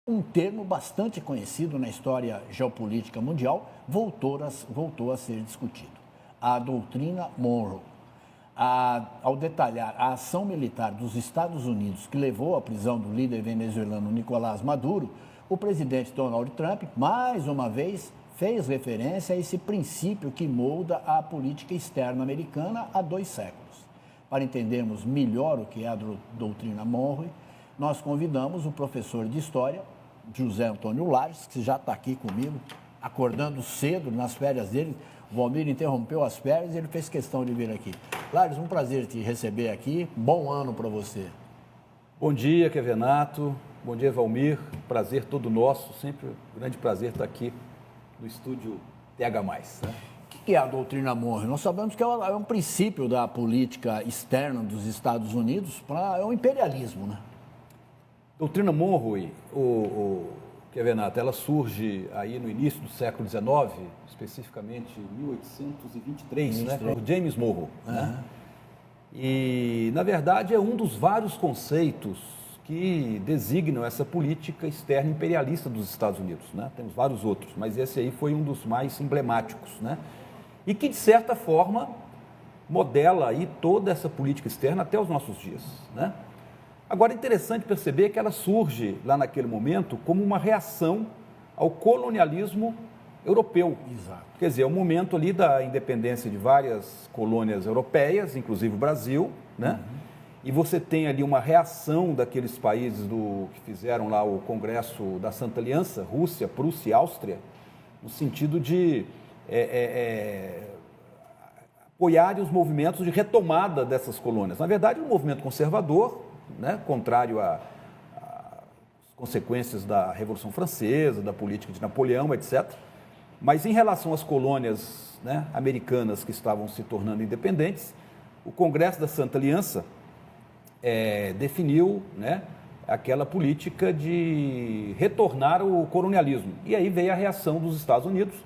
Um termo bastante conhecido na história geopolítica mundial voltou a ser discutido. A doutrina Monroe. Ao detalhar a ação militar dos Estados Unidos que levou à prisão do líder venezuelano Nicolás Maduro, o presidente Donald Trump, mais uma vez, fez referência a esse princípio que molda a política externa americana há 2 séculos. Para entendermos melhor o que é a doutrina Monroe, nós convidamos o professor de História, José Antônio Lages, que já está aqui comigo, acordando cedo nas férias dele. O Valmir interrompeu as férias e ele fez questão de vir aqui. Lages, um prazer te receber aqui. Bom ano para você. Bom dia, Kevenato. Bom dia, Valmir. Prazer todo nosso. Sempre um grande prazer estar aqui no estúdio TH+. Né? O que é a doutrina Monroe? Nós sabemos que é um princípio da política externa dos Estados Unidos, é o imperialismo, né? Doutrina Monroe, Kevenato, ela surge aí no início do século XIX, especificamente em 1823, né? Por James Monroe. Né? E, na verdade, é um dos vários conceitos que designam essa política externa imperialista dos Estados Unidos. Né? Temos vários outros, mas esse aí foi um dos mais emblemáticos. Né? E que, de certa forma, modela aí toda essa política externa até os nossos dias. Né? Agora, é interessante perceber que ela surge lá naquele momento como uma reação ao colonialismo europeu. Exato. Quer dizer, é o momento ali da independência de várias colônias europeias, inclusive o Brasil, né? E você tem ali uma reação daqueles países que fizeram lá o Congresso da Santa Aliança, Rússia, Prússia e Áustria, no sentido de apoiarem os movimentos de retomada dessas colônias. Na verdade, um movimento conservador, né, contrário às consequências da Revolução Francesa, da política de Napoleão, etc. Mas em relação às colônias, né, americanas que estavam se tornando independentes, o Congresso da Santa Aliança definiu, né, aquela política de retornar ao colonialismo. E aí veio a reação dos Estados Unidos,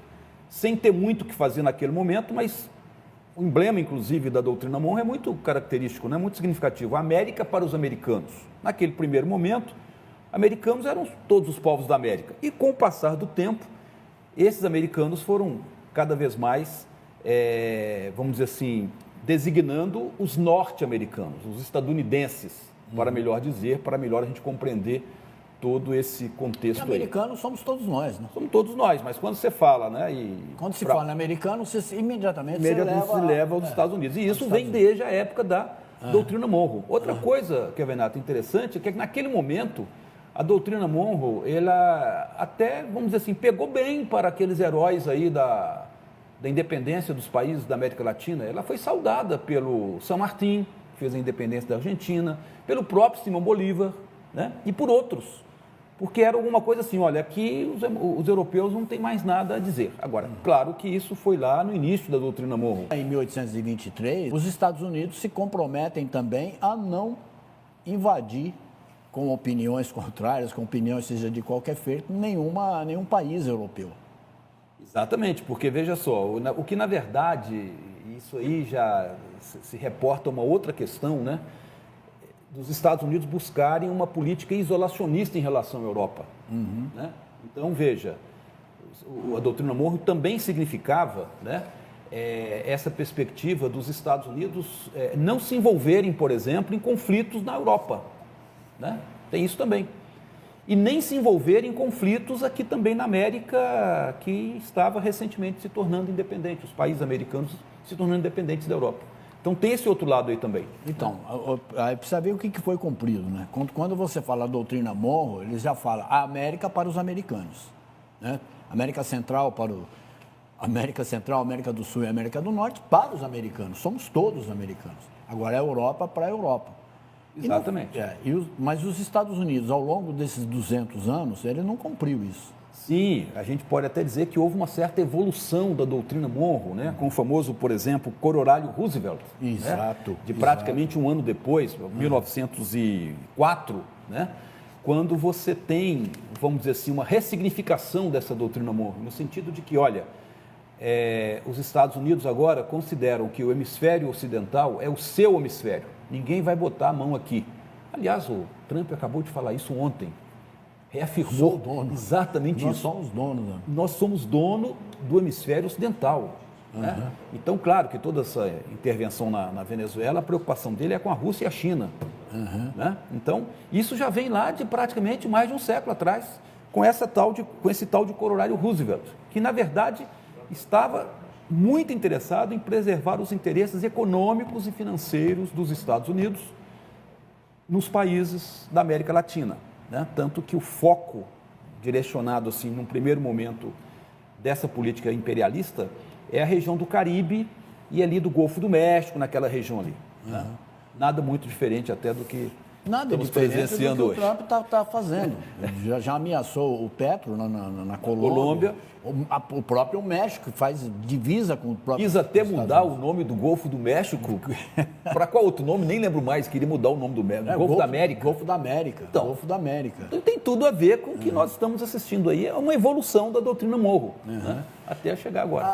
sem ter muito o que fazer naquele momento, mas o emblema, inclusive, da doutrina Monroe é muito característico, né? Muito significativo. A América para os americanos. Naquele primeiro momento, americanos eram todos os povos da América. E com o passar do tempo, esses americanos foram cada vez mais, vamos dizer assim, designando os norte-americanos, os estadunidenses, para melhor dizer, para melhor a gente compreender todo esse contexto aí. Americanos somos todos nós, né? Somos todos nós, mas quando você fala, né? Quando se fala em americano, você imediatamente se leva aos Estados Unidos. E isso vem desde a época da doutrina Monroe. Outra coisa, Kevenato, interessante, é que naquele momento, a doutrina Monroe, ela até, vamos dizer assim, pegou bem para aqueles heróis aí da independência dos países da América Latina. Ela foi saudada pelo San Martín, que fez a independência da Argentina, pelo próprio Simão Bolívar, né? E por outros. Porque era alguma coisa assim, olha, aqui os europeus não têm mais nada a dizer. Agora, claro que isso foi lá no início da doutrina Monroe. Em 1823, os Estados Unidos se comprometem também a não invadir, com opiniões contrárias, com opiniões seja de qualquer feito, nenhum país europeu. Exatamente, porque veja só, o que na verdade, isso aí já se reporta a uma outra questão, né? Dos Estados Unidos buscarem uma política isolacionista em relação à Europa. Né? Então, veja, a doutrina Monroe também significava, né, essa perspectiva dos Estados Unidos não se envolverem, por exemplo, em conflitos na Europa. Né? Tem isso também. E nem se envolverem em conflitos aqui também na América, que estava recentemente se tornando independente, os países americanos se tornando independentes da Europa. Então tem esse outro lado aí também. Então, aí precisa ver o que foi cumprido, né? Quando você fala a doutrina Monroe, eles já falam a América para os americanos, né? América Central para América Central, América do Sul e América do Norte para os americanos. Somos todos americanos. Agora é Europa para a Europa. Exatamente. Mas os Estados Unidos, ao longo desses 200 anos, ele não cumpriu isso. Sim, a gente pode até dizer que houve uma certa evolução da doutrina Monroe, né? Com o famoso, por exemplo, Corolálio Roosevelt. Exato. Né? De praticamente um ano depois, 1904, né? Quando você tem, vamos dizer assim, uma ressignificação dessa doutrina Monroe, no sentido de que, olha, os Estados Unidos agora consideram que o hemisfério ocidental é o seu hemisfério. Ninguém vai botar a mão aqui. Aliás, o Trump acabou de falar isso ontem. reafirmou Sou dono. exatamente Nós isso. somos donos. Né? Nós somos dono do hemisfério ocidental. Né? Então, claro que toda essa intervenção na Venezuela, a preocupação dele é com a Rússia e a China. Né? Então, isso já vem lá de praticamente mais de um século atrás, com esse tal de corolário Roosevelt, que, na verdade, estava muito interessado em preservar os interesses econômicos e financeiros dos Estados Unidos nos países da América Latina. Né? Tanto que o foco direcionado, assim, num primeiro momento, dessa política imperialista é a região do Caribe e ali do Golfo do México, naquela região ali. Né? Nada muito diferente até do que estamos presenciando hoje. O Trump está fazendo. Já ameaçou o Petro na Colômbia. O próprio México faz divisa com o próprio... Quis até mudar o nome do Golfo do México. Para qual outro nome? Nem lembro mais. Queria mudar o nome do México. Golfo da América. Golfo da América. Então, Golfo da América. Então tem tudo a ver com o que nós estamos assistindo aí. É uma evolução da doutrina Monroe, né? Até chegar agora.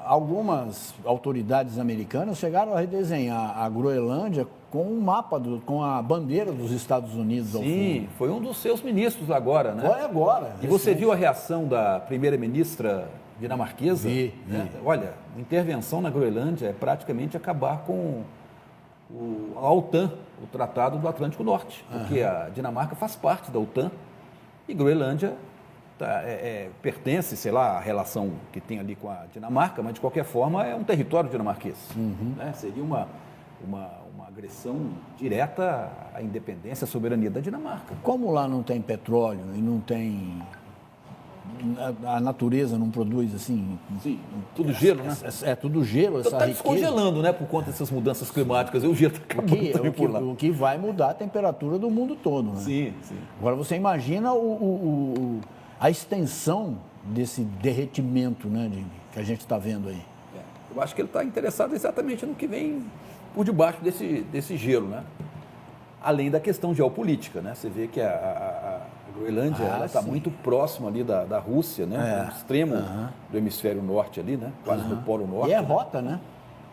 Algumas autoridades americanas chegaram a redesenhar a Groenlândia com um mapa, com a bandeira dos Estados Unidos ao fundo. Sim, foi um dos seus ministros agora, né? Foi agora. E você viu a reação da primeira-ministra dinamarquesa? Vi. Olha, a intervenção na Groenlândia é praticamente acabar com a OTAN, o Tratado do Atlântico Norte, porque a Dinamarca faz parte da OTAN e Groenlândia pertence, sei lá, à relação que tem ali com a Dinamarca, mas de qualquer forma é um território dinamarquês. Né? Seria uma agressão direta à independência, à soberania da Dinamarca. Como lá não tem petróleo e não tem... A natureza não produz assim... Sim, tudo gelo, né? É tudo gelo, essa Está riqueza. descongelando, né, por conta dessas mudanças climáticas. O gelo está acabando também por lá. O que vai mudar a temperatura do mundo todo, né? Sim, sim. Agora você imagina a extensão desse derretimento, né, que a gente está vendo aí. Eu acho que ele está interessado exatamente no que vem por debaixo desse gelo, né? Além da questão geopolítica, né? Você vê que a Groenlândia está muito próxima ali da Rússia, né? No extremo do hemisfério norte ali, né? Quase no polo norte. E é rota, né?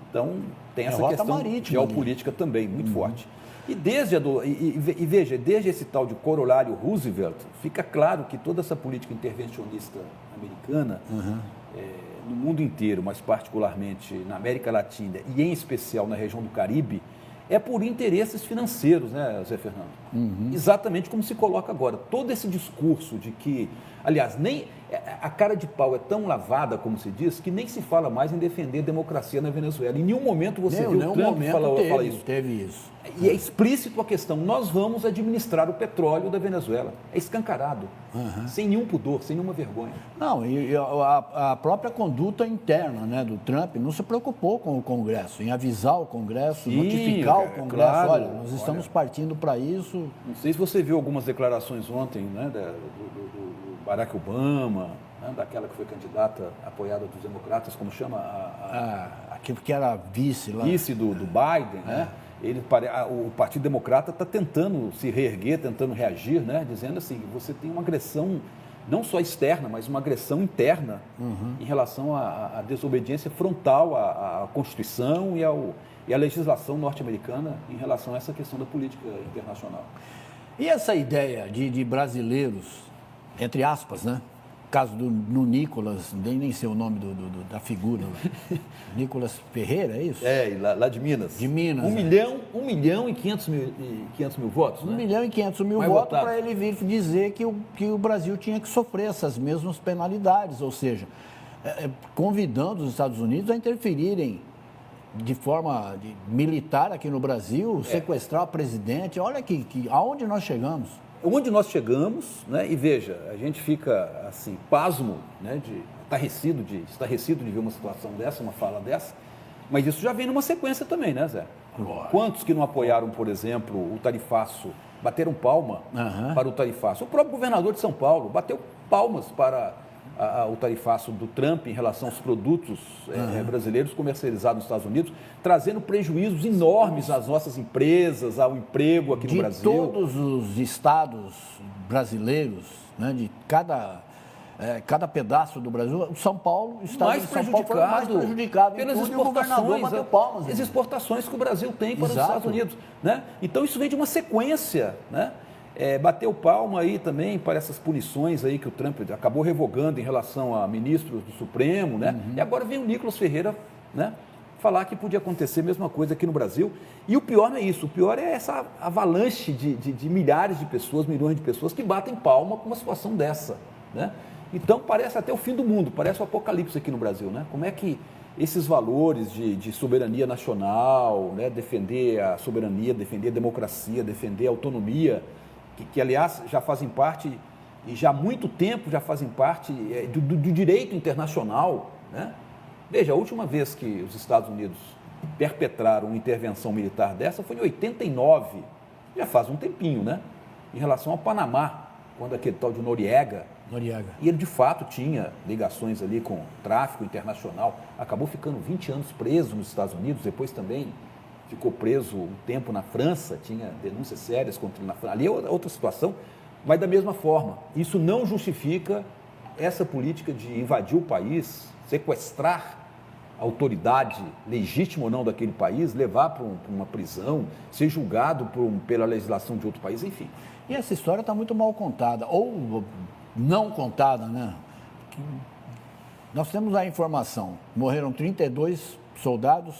Então tem essa rota questão marítima geopolítica também, muito forte. E veja, desde esse tal de corolário Roosevelt, fica claro que toda essa política intervencionista americana, no mundo inteiro, mas particularmente na América Latina e em especial na região do Caribe, é por interesses financeiros, né, Zé Fernando? Exatamente como se coloca agora. Todo esse discurso de que, aliás, nem a cara de pau é tão lavada, como se diz, que nem se fala mais em defender a democracia na Venezuela. Em nenhum momento você viu o Trump falar isso. Teve isso. E é explícito a questão, nós vamos administrar o petróleo da Venezuela. É escancarado, sem nenhum pudor, sem nenhuma vergonha. Não, e a própria conduta interna, né, do Trump não se preocupou com o Congresso, em avisar o Congresso, notificar o Congresso, claro, olha, nós estamos partindo para isso. Não sei se você viu algumas declarações ontem, né, do Barack Obama, né, daquela que foi candidata apoiada dos democratas, como chama? Aquilo que era vice lá. Vice do Biden, né? O Partido Democrata está tentando se reerguer, tentando reagir, né? Dizendo assim, você tem uma agressão não só externa, mas uma agressão interna em relação à desobediência frontal à Constituição e à legislação norte-americana em relação a essa questão da política internacional. E essa ideia de brasileiros, entre aspas, né? Caso do Nicolas, nem sei o nome da figura, Nicolas Ferreira, é isso? Lá de Minas. De Minas. 1 milhão e 500 mil votos, né? 1 milhão e 500 mil votos para ele vir dizer que o Brasil tinha que sofrer essas mesmas penalidades, ou seja, convidando os Estados Unidos a interferirem de forma militar aqui no Brasil, sequestrar o presidente. Olha aonde nós chegamos. Onde nós chegamos, né? E veja, a gente fica assim, pasmo, né? Estarrecido de ver uma situação dessa, uma fala dessa, mas isso já vem numa sequência também, né, Zé? Quantos que não apoiaram, por exemplo, o tarifaço, bateram palma para o tarifaço? O próprio governador de São Paulo bateu palmas para o tarifaço do Trump em relação aos produtos brasileiros comercializados nos Estados Unidos, trazendo prejuízos enormes às nossas empresas, ao emprego aqui no Brasil. De todos os estados brasileiros, né, de cada pedaço do Brasil, o São Paulo, o estado de São Paulo foi mais prejudicado pelas exportações, e o governador bateu palmas. As exportações que o Brasil tem para os Estados Unidos, né? Então isso vem de uma sequência, né? Bateu palma aí também para essas punições aí que o Trump acabou revogando em relação a ministros do Supremo, né? E agora vem o Nicolas Ferreira, né, falar que podia acontecer a mesma coisa aqui no Brasil. E o pior não é isso, o pior é essa avalanche de milhares de pessoas, milhões de pessoas que batem palma com uma situação dessa, né? Então parece até o fim do mundo, parece o apocalipse aqui no Brasil, né? Como é que esses valores de soberania nacional, né, defender a soberania, defender a democracia, defender a autonomia, que aliás já fazem parte, e já há muito tempo já fazem parte do direito internacional, né? Veja, a última vez que os Estados Unidos perpetraram uma intervenção militar dessa foi em 89, já faz um tempinho, né? Em relação ao Panamá, quando aquele tal de Noriega, e ele de fato tinha ligações ali com tráfico internacional, acabou ficando 20 anos preso nos Estados Unidos, depois também ficou preso um tempo na França, tinha denúncias sérias contra ele na França. Ali é outra situação, mas da mesma forma, isso não justifica essa política de invadir o país, sequestrar a autoridade, legítima ou não, daquele país, levar para uma prisão, ser julgado pela legislação de outro país, enfim. E essa história está muito mal contada, ou não contada, né? Nós temos a informação, morreram 32 soldados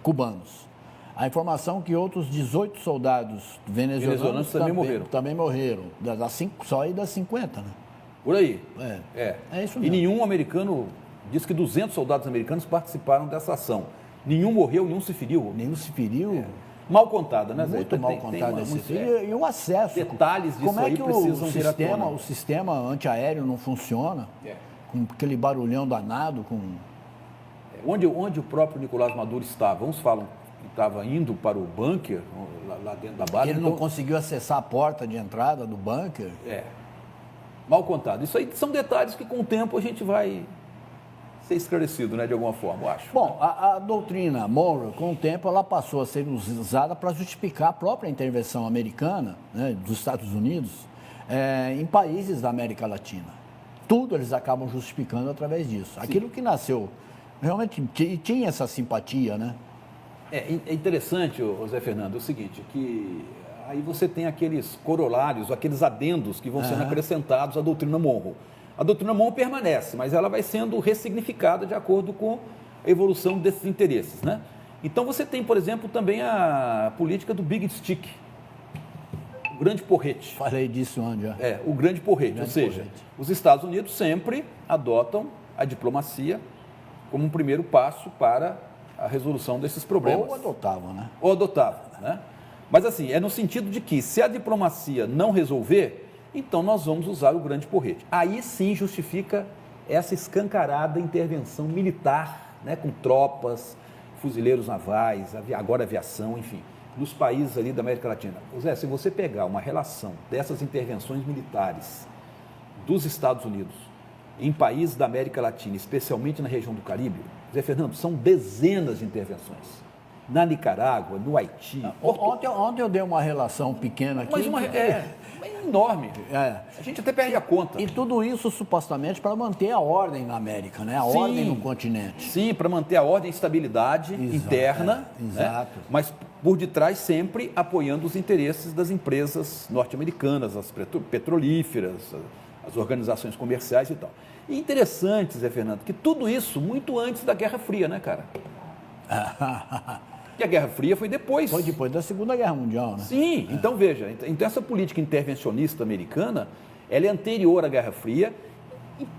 cubanos. A informação que outros 18 soldados venezuelanos também morreram. Só aí das 50, né? Por aí. É isso mesmo. E nenhum americano, diz que 200 soldados americanos participaram dessa ação. Nenhum morreu, nenhum se feriu. Nenhum se feriu. Mal contada, né, Zé? Muito mal contada essa história. E o acesso. Detalhes disso aí precisam vir à tona. O sistema antiaéreo não funciona, com aquele barulhão danado, Onde o próprio Nicolás Maduro estava? Uns falam que estava indo para o bunker, lá dentro da base. Ele não conseguiu acessar a porta de entrada do bunker. Mal contado. Isso aí são detalhes que com o tempo a gente vai ser esclarecido, né, de alguma forma, eu acho. Bom, a doutrina Monroe, com o tempo, ela passou a ser usada para justificar a própria intervenção americana, né, dos Estados Unidos, em países da América Latina. Tudo eles acabam justificando através disso. Sim. Aquilo que nasceu, realmente tinha essa simpatia, né? É interessante, Zé Fernando, é o seguinte, que aí você tem aqueles corolários, aqueles adendos que vão sendo acrescentados à doutrina Monroe. A doutrina Monroe permanece, mas ela vai sendo ressignificada de acordo com a evolução desses interesses, né? Então você tem, por exemplo, também a política do Big Stick, o grande porrete. Falei disso onde já. O grande porrete, ou seja, os Estados Unidos sempre adotam a diplomacia como um primeiro passo para a resolução desses problemas. Ou adotavam, né? Ou adotavam, né? Mas assim, é no sentido de que se a diplomacia não resolver, então nós vamos usar o grande porrete. Aí sim justifica essa escancarada intervenção militar, né, com tropas, fuzileiros navais, agora aviação, enfim, nos países ali da América Latina. Zé, se você pegar uma relação dessas intervenções militares dos Estados Unidos em países da América Latina, especialmente na região do Caribe, Zé Fernando, são dezenas de intervenções. Na Nicarágua, no Haiti. Ontem eu dei uma relação pequena aqui. Mas enorme. A gente até perde a conta. E tudo isso supostamente para manter a ordem na América, né? A ordem no continente. Sim, para manter a ordem e estabilidade interna. Exato. Né? Mas por detrás sempre apoiando os interesses das empresas norte-americanas, as petrolíferas, as organizações comerciais e tal. E interessante, Zé Fernando, que tudo isso muito antes da Guerra Fria, né, cara? Que a Guerra Fria foi depois. Foi depois da Segunda Guerra Mundial, né? Sim, então veja, então essa política intervencionista americana, ela é anterior à Guerra Fria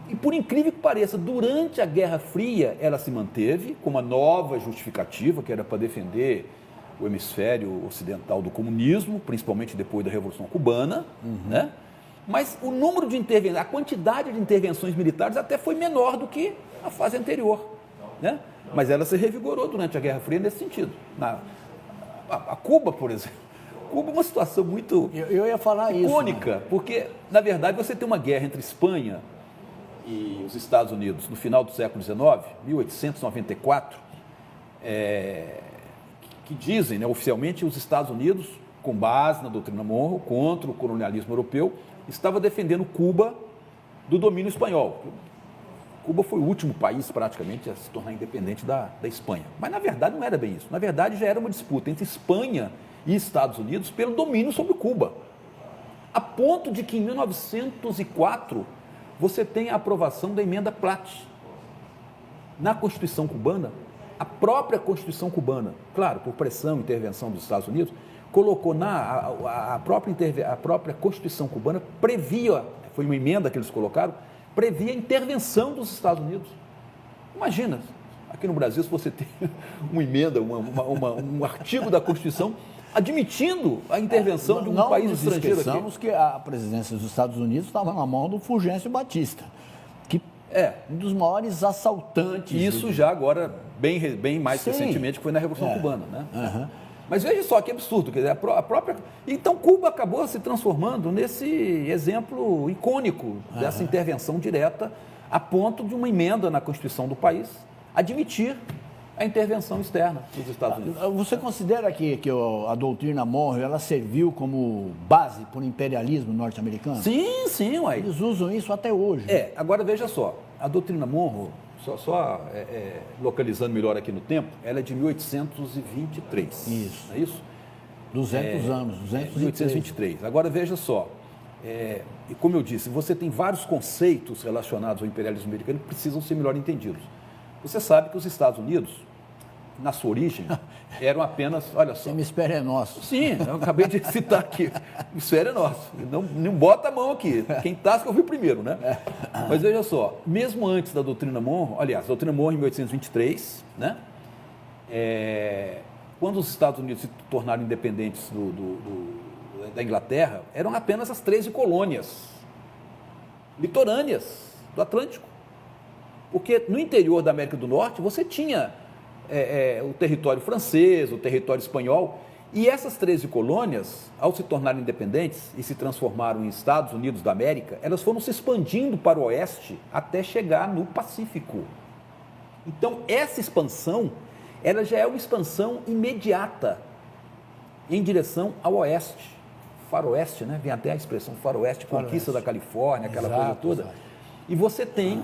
e por incrível que pareça, durante a Guerra Fria ela se manteve com uma nova justificativa, que era para defender o hemisfério ocidental do comunismo, principalmente depois da Revolução Cubana, né? Mas o número de intervenções, a quantidade de intervenções militares até foi menor do que a fase anterior, né? Mas ela se revigorou durante a Guerra Fria nesse sentido. A Cuba, por exemplo, Cuba é uma situação muito eu ia falar icônica, isso, porque, na verdade, você tem uma guerra entre Espanha e os Estados Unidos no final do século XIX, 1894, que dizem, né, oficialmente, os Estados Unidos, com base na doutrina Monroe, contra o colonialismo europeu, estava defendendo Cuba do domínio espanhol. Cuba foi o último país, praticamente, a se tornar independente da Espanha. Mas, na verdade, não era bem isso. Na verdade, já era uma disputa entre Espanha e Estados Unidos pelo domínio sobre Cuba. A ponto de que em 1904 você tem a aprovação da emenda Platt. Na Constituição cubana, a própria Constituição cubana, claro, por pressão e intervenção dos Estados Unidos, colocou a própria Constituição cubana previa, foi uma emenda que eles colocaram, previa a intervenção dos Estados Unidos. Imagina, aqui no Brasil, se você tem uma emenda, um artigo da Constituição admitindo a intervenção de um país estrangeiro aqui. Não nos esqueçamos que a presidência dos Estados Unidos estava na mão do Fulgêncio Batista, que é um dos maiores assaltantes. Isso já agora, bem mais recentemente, que foi na Revolução Cubana, né? Uhum. Mas veja só que absurdo, quer dizer, a própria... Então Cuba acabou se transformando nesse exemplo icônico dessa intervenção direta, a ponto de uma emenda na Constituição do país admitir a intervenção externa dos Estados Unidos. Você considera que a doutrina Monroe ela serviu como base para o imperialismo norte-americano? Sim, ué. Eles usam isso até hoje. Agora veja só, a doutrina Monroe, localizando melhor aqui no tempo, ela é de 1823. Isso. Não é isso? 200 anos, 1823. Agora veja só, e como eu disse, você tem vários conceitos relacionados ao imperialismo americano que precisam ser melhor entendidos. Você sabe que os Estados Unidos, na sua origem, eram apenas, olha só... O hemisfério é nosso. Sim, eu acabei de citar aqui. O hemisfério é nosso. Não bota a mão aqui. Quem tasca eu fui primeiro, né? Mas veja só, mesmo antes da doutrina Monroe, aliás, a doutrina Monroe em 1823, né? Quando os Estados Unidos se tornaram independentes da Inglaterra, eram apenas as 13 colônias litorâneas do Atlântico. Porque no interior da América do Norte você tinha o território francês, o território espanhol, e essas 13 colônias, ao se tornarem independentes e se transformaram em Estados Unidos da América, elas foram se expandindo para o oeste até chegar no Pacífico. Então, essa expansão, ela já é uma expansão imediata em direção ao oeste. Faroeste, né? Vem até a expressão faroeste, conquista da Califórnia, aquela coisa toda. E você tem...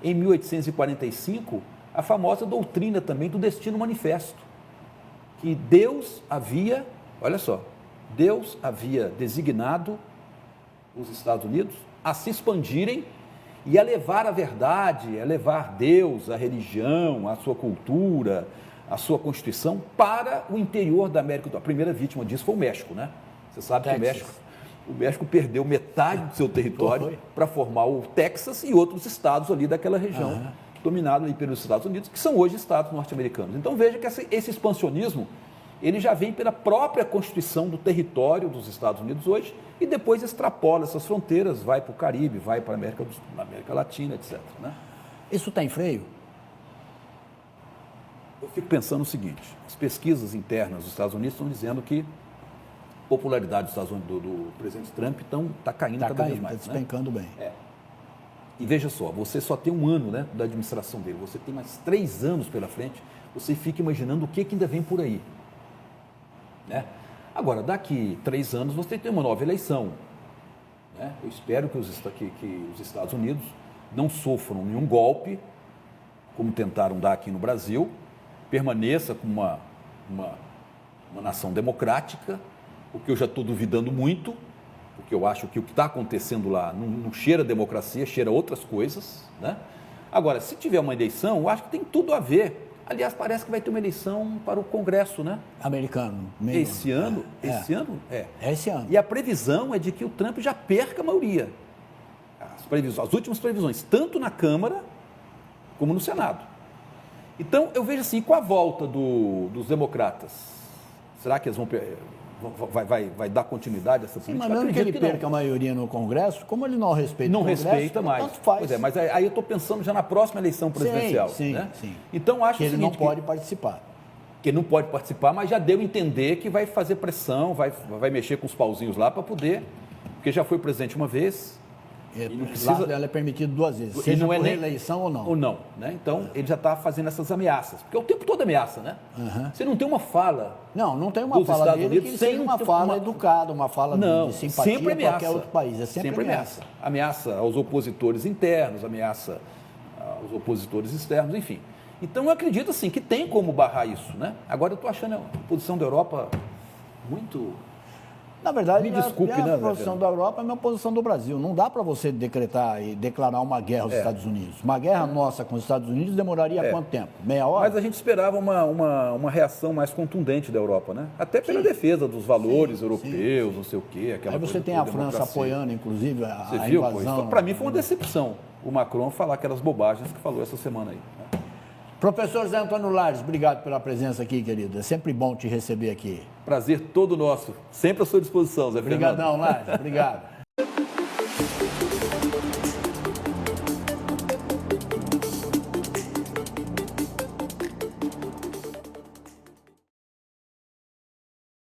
Em 1845, a famosa doutrina também do Destino Manifesto, que Deus havia designado os Estados Unidos a se expandirem e a levar a verdade, a levar Deus, a religião, a sua cultura, a sua Constituição para o interior da América do Norte. A primeira vítima disso foi o México, né? Você sabe que o México perdeu metade do seu território para formar o Texas e outros estados ali daquela região, dominado ali pelos Estados Unidos, que são hoje estados norte-americanos. Então veja que esse expansionismo, ele já vem pela própria constituição do território dos Estados Unidos hoje e depois extrapola essas fronteiras, vai para o Caribe, vai para a América Latina, etc. Né? Isso tem freio? Eu fico pensando o seguinte, as pesquisas internas dos Estados Unidos estão dizendo que a popularidade dos Estados Unidos, do presidente Trump está caindo cada vez mais. Está despencando bem. E veja só, você só tem um ano, né, da administração dele, você tem mais 3 anos pela frente, você fica imaginando o que ainda vem por aí. Né? Agora, daqui 3 anos você tem uma nova eleição. Né? Eu espero que os Estados Unidos não sofram nenhum golpe, como tentaram dar aqui no Brasil, permaneça como uma nação democrática, o que eu já estou duvidando muito, porque eu acho que o que está acontecendo lá não cheira democracia, cheira outras coisas. Né? Agora, se tiver uma eleição, eu acho que tem tudo a ver. Aliás, parece que vai ter uma eleição para o Congresso, né? Americano. Esse ano? É esse ano. E a previsão é de que o Trump já perca a maioria. As últimas previsões, tanto na Câmara como no Senado. Então, eu vejo assim, com a volta dos democratas, será que eles vai dar continuidade a essa política? Mas mesmo que ele perca a maioria no Congresso, como ele não respeita o Congresso, respeita mais. Tanto faz. Pois é, mas aí eu estou pensando já na próxima eleição presidencial. Sim. Então, acho que ele não pode participar. Que ele não pode participar, mas já deu a entender que vai fazer pressão, vai mexer com os pauzinhos lá para poder, porque já foi presidente uma vez. Lá ela é permitido 2 vezes, seja por reeleição ou não. Ou não, né? Então, ele já está fazendo essas ameaças, porque é o tempo todo ameaça, né? Você não tem uma fala... Não tem uma fala dele que seja uma fala educada, uma fala de simpatia sempre ameaça. A qualquer outro país. É sempre ameaça. Ameaça aos opositores internos, ameaça aos opositores externos, enfim. Então, eu acredito, assim, que tem como barrar isso, né? Agora, eu estou achando a posição da Europa muito Na verdade, Me desculpe, a né, posição Adriano? da Europa é a mesma posição do Brasil. Não dá para você decretar e declarar uma guerra aos Estados Unidos. Uma guerra nossa com os Estados Unidos demoraria quanto tempo? Meia hora? Mas a gente esperava uma reação mais contundente da Europa, né? Até pela defesa dos valores europeus, não sei o quê. Aquela Aí você coisa tem toda, a França democracia. apoiando, inclusive, Você a viu? invasão. Para mim foi uma decepção o Macron falar aquelas bobagens que falou essa semana aí. Né? Professor Zé Antônio Lares, obrigado pela presença aqui, querido. É sempre bom te receber aqui. Prazer todo nosso. Sempre à sua disposição, Zé Fernando. Obrigadão, Lares. Obrigado.